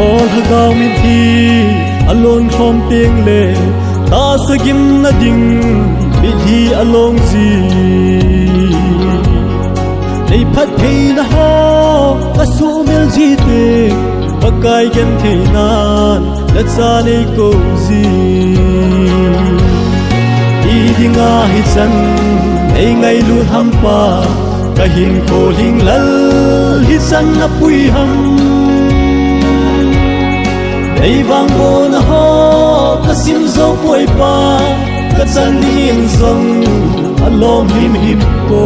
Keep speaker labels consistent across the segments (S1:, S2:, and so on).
S1: All hagaw mi thi alone khom tieng le ta sagim na ding mi thi along ji nei phat thei na ho asu mel ji te pakai gen thei nan la cha nei ko ji i dinga hi chan ei ngai lu ham pa ka hin ko ling lal hi chan na pui ham ei vang bo na ho ka sim zo poi pa ka chan ning zong alom him him ko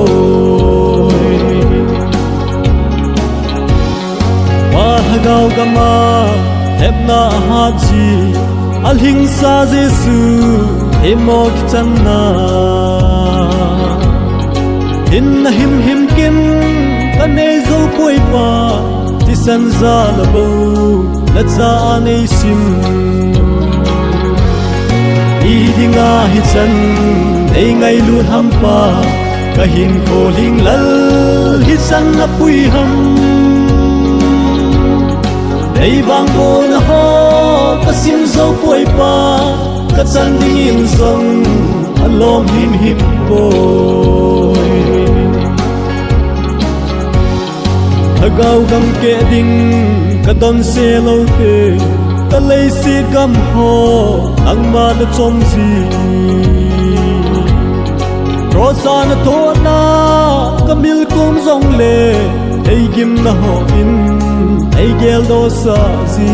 S1: wa hagaw gama hep na ha ji al hing sa jesu emo ki chan na hin na him him kin ka nei zo poi pa ti san za la bo la cha nei sim i dinga hi chan ei ngai lu ham pa ka hin ko ling lal hi chan na pui ham ei wang bo na ho ka sim zo poi pa ka chan ding zong alom him him boy hagaw gam ke ding ka don se lo te ta lei si gam ho ang ma na chom ji ro sa na to na ka mil kum zong le ei gim na ho in ei gel do sa ji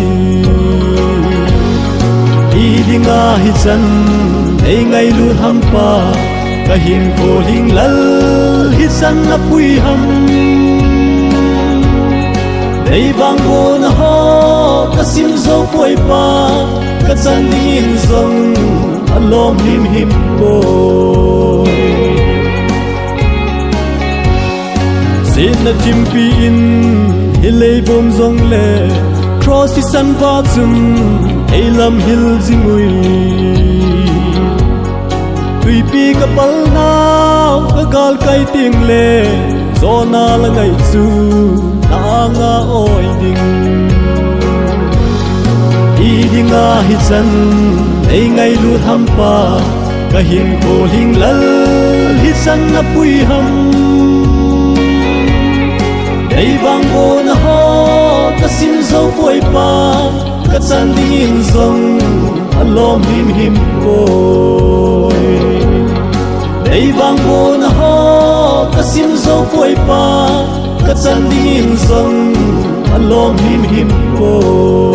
S1: i dinga hi chan ei ngai lu ham pa ka hin ko ling lal hi chan na pui ham ei wang bo na ho ka sim zo poi pa ka chan ning zong alom him him boy sin na chimpi in hilei bom zong le cross ti san va zum ei lam hil jingui tui pi ka pal na ka gal kai ting le zona la ngai chu na nga oi ding i dinga hi chan ei ngai lu ham pa ka hin ko ling lal hi chan na pui ham ei wang bo na ho ka sim zo poi pa ka chan ding zong alom him him boy ei wang bo na ho ka sim zo poi pa ka chan ding zong alom him him boy